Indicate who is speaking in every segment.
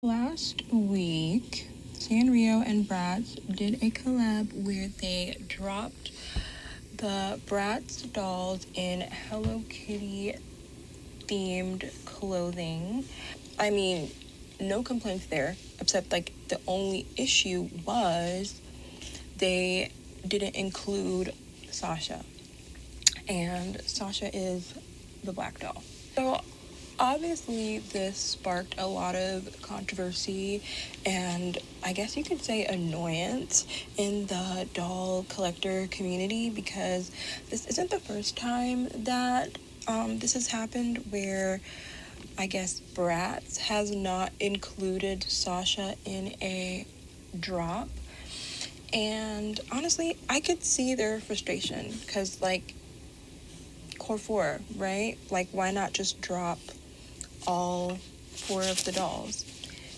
Speaker 1: Last week, Sanrio and Bratz did a collab where they dropped the Bratz dolls in Hello Kitty themed clothing. I mean, no complaints there, except like the only issue was they didn't include Sasha. And Sasha is the black doll. So obviously, this sparked a lot of controversy and I guess you could say annoyance in the doll collector community because this isn't the first time that this has happened where I guess Bratz has not included Sasha in a drop. And honestly, I could see their frustration because, like, Core 4, right? Like, why not just drop all four of the dolls?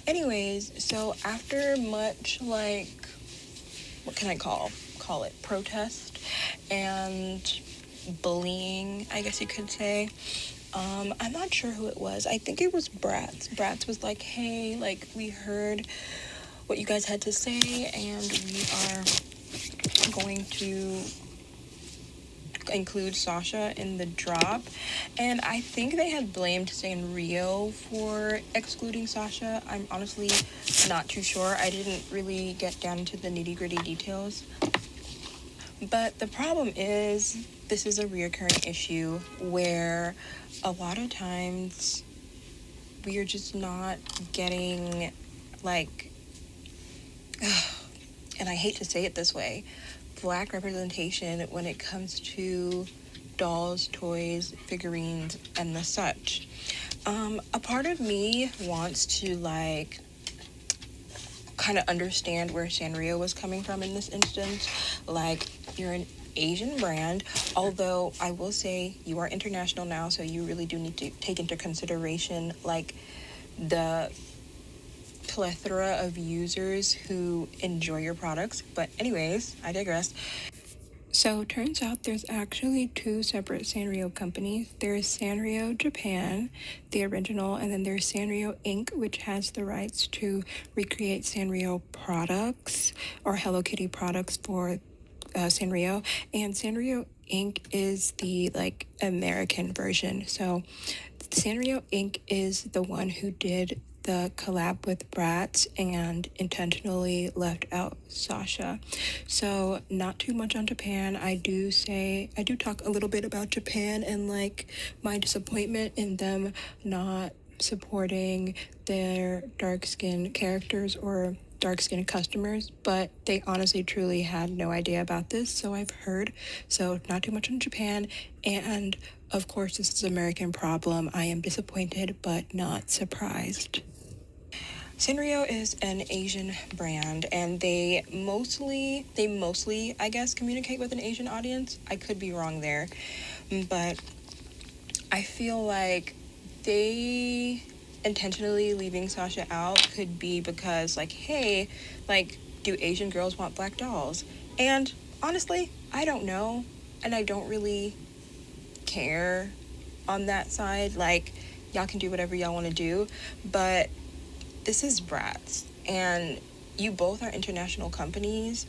Speaker 1: Anyways, so after much, like, what can I call it, protest and bullying, I guess you could say. I'm not sure who it was. I think it was Bratz. Bratz was like, hey, like, we heard what you guys had to say and we are going to include Sasha in the drop. And I think they had blamed Sanrio for excluding Sasha. I'm honestly not too sure. I didn't really get down into the nitty-gritty details. But the problem is this is a reoccurring issue where a lot of times we are just not getting, like, and I hate to say it this way, Black representation when it comes to dolls, toys, figurines, and the such. A part of me wants to, like, kind of understand where Sanrio was coming from in this instance. Like, you're an Asian brand, although I will say you are international now, so you really do need to take into consideration, like, the plethora of users who enjoy your products. But anyways, I digress. So turns out there's actually two separate Sanrio companies. There's Sanrio Japan, the original, and then there's Sanrio Inc., which has the rights to recreate Sanrio products or Hello Kitty products for Sanrio. And Sanrio Inc. is the, like, American version. So Sanrio Inc. is the one who did the collab with Bratz and intentionally left out Sasha. So not too much on Japan. I do talk a little bit about Japan and, like, my disappointment in them not supporting their dark skinned characters or dark skinned customers, but they honestly truly had no idea about this, so I've heard. So not too much on Japan, and of course this is an American problem. I am disappointed but not surprised. Sanrio is an Asian brand and they mostly I guess communicate with an Asian audience. I could be wrong there, but I feel like they intentionally leaving Sasha out could be because, like, hey, like, do Asian girls want black dolls? And honestly, I don't know, and I don't really care on that side. Like, y'all can do whatever y'all want to do, but this is Bratz, and you both are international companies.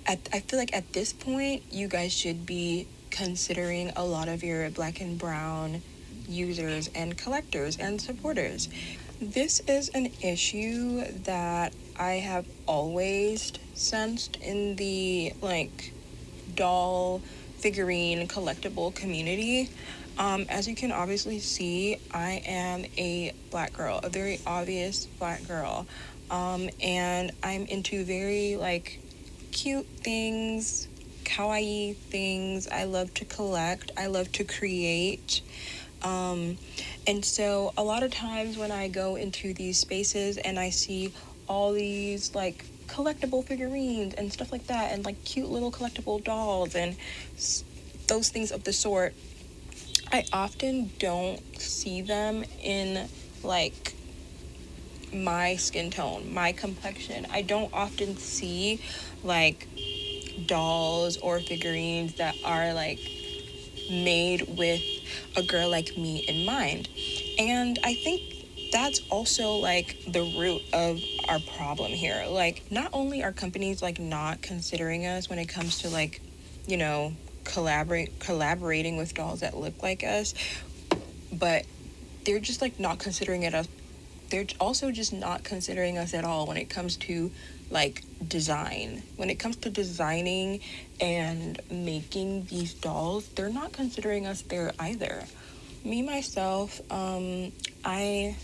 Speaker 1: I feel like at this point, you guys should be considering a lot of your black and brown users and collectors and supporters. This is an issue that I have always sensed in the, like, doll, figurine, collectible community. As you can obviously see, I am a black girl, a very obvious black girl. And I'm into very, like, cute things, kawaii things. I love to collect. I love to create. And so a lot of times when I go into these spaces and I see all these, like, collectible figurines and stuff like that, and, like, cute little collectible dolls and those things of the sort, I often don't see them in, like, my skin tone, my complexion. I don't often see, like, dolls or figurines that are, like, made with a girl like me in mind. And I think that's also like the root of our problem here. Like, not only are companies like not considering us when it comes to like, you know, collaborating with dolls that look like us, but they're just like not considering it us. They're also just not considering us at all when it comes to like design. When it comes to designing and making these dolls, they're not considering us there either. Me myself, I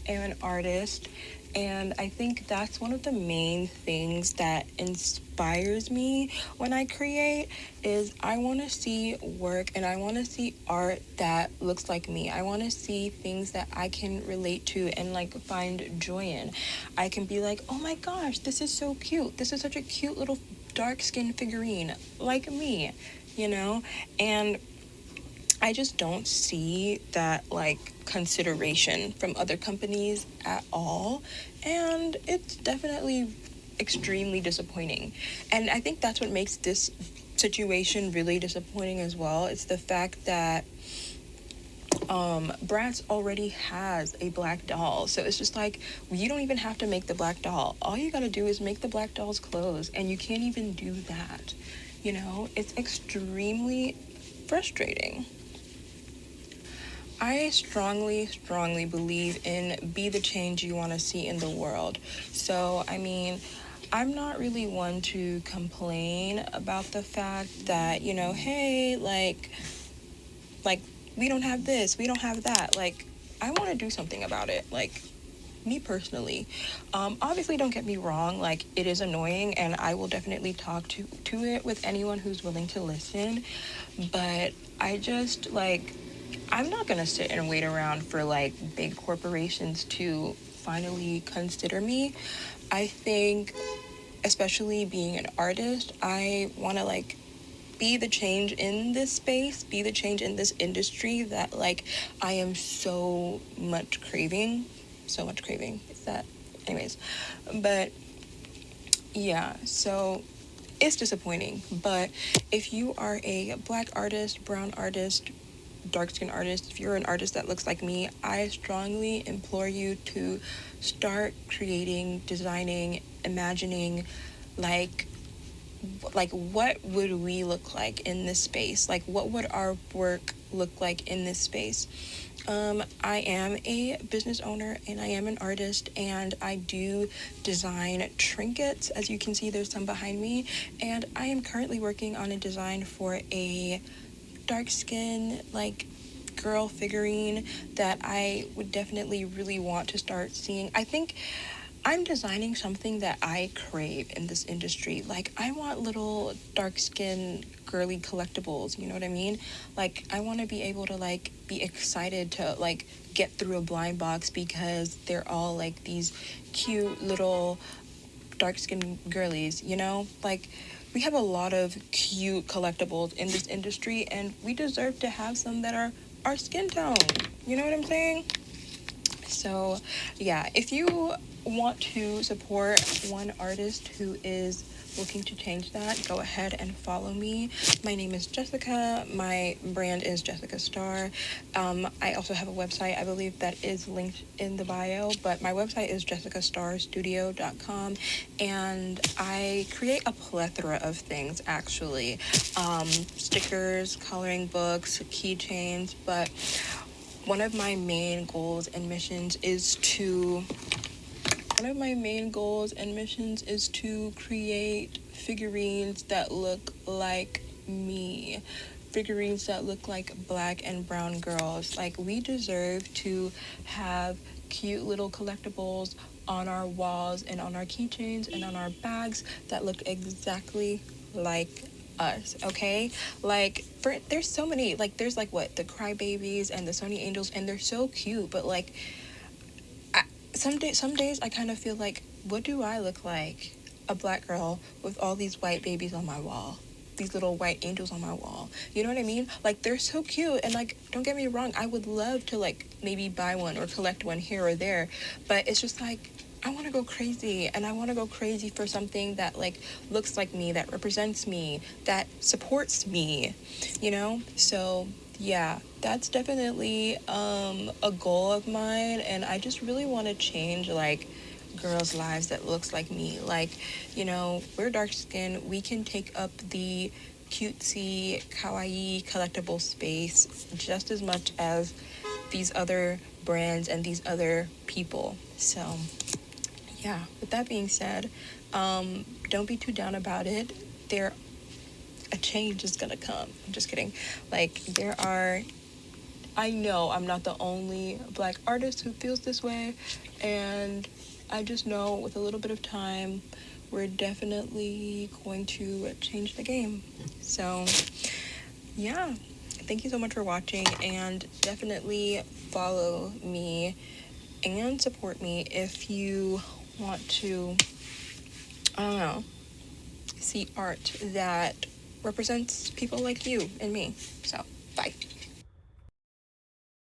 Speaker 1: am an artist, and I think that's one of the main things that inspires me when I create is I want to see work and I want to see art that looks like me. I want to see things that I can relate to and like find joy in. I can be like, "Oh my gosh, this is so cute. This is such a cute little dark skinned figurine like me." You know? And I just don't see that like consideration from other companies at all. And it's definitely extremely disappointing. And I think that's what makes this situation really disappointing as well. It's the fact that Bratz already has a black doll. So it's just like, you don't even have to make the black doll. All you gotta do is make the black doll's clothes, and you can't even do that. You know, it's extremely frustrating. I strongly, strongly believe in be the change you want to see in the world. So, I mean, I'm not really one to complain about the fact that, you know, hey, like we don't have this, we don't have that. Like, I want to do something about it. Like, me personally, obviously, don't get me wrong, like it is annoying, and I will definitely talk to it with anyone who's willing to listen. But I just like I'm not gonna sit and wait around for like big corporations to finally consider me. I think, especially being an artist, I want to like be the change in this space, be the change in this industry that like I am so much craving. Is that, anyways? But yeah, so it's disappointing. But if you are a black artist, brown artist, dark skin artist, if you're an artist that looks like me, I strongly implore you to start creating, designing, imagining like what would we look like in this space? Like what would our work look like in this space? I am a business owner and I am an artist, and I do design trinkets. As you can see, there's some behind me, and I am currently working on a design for a dark skin like girl figurine that I would definitely really want to start seeing. I think I'm designing something that I crave in this industry. Like, I want little dark skin girly collectibles, you know what I mean? Like, I want to be able to like be excited to like get through a blind box because they're all like these cute little dark skinned girlies, you know? Like, we have a lot of cute collectibles in this industry, and we deserve to have some that are our skin tone. You know what I'm saying? So, yeah, if you want to support one artist who is looking to change that, go ahead and follow me. My name is Jessica. My brand is Jessica Star. I also have a website, I believe that is linked in the bio, but my website is jessicastarstudio.com, and I create a plethora of things, actually. Stickers, coloring books, keychains, but one of my main goals and missions is to create figurines that look like me, figurines that look like black and brown girls. Like, we deserve to have cute little collectibles on our walls and on our keychains and on our bags that look exactly like us, okay? Like, there's so many, like, there's like what, the crybabies and the Sony Angels, and they're so cute, but like some days I kind of feel like, what do I look like? A black girl with all these white babies on my wall, these little white angels on my wall. You know what I mean? Like, they're so cute, and like, don't get me wrong, I would love to like maybe buy one or collect one here or there, but it's just like, I want to go crazy, and I want to go crazy for something that like looks like me, that represents me, that supports me, you know? So yeah, that's definitely a goal of mine, and I just really want to change like girls' lives that looks like me. Like, we're dark skinned, we can take up the cutesy, kawaii collectible space just as much as these other brands and these other people. So, yeah, with that being said, don't be too down about it. There a change is gonna come. I'm just kidding. Like I know I'm not the only black artist who feels this way, and I just know with a little bit of time, we're definitely going to change the game. So, yeah, thank you so much for watching, and definitely follow me and support me if you want to, I don't know, see art that represents people like you and me. So, bye.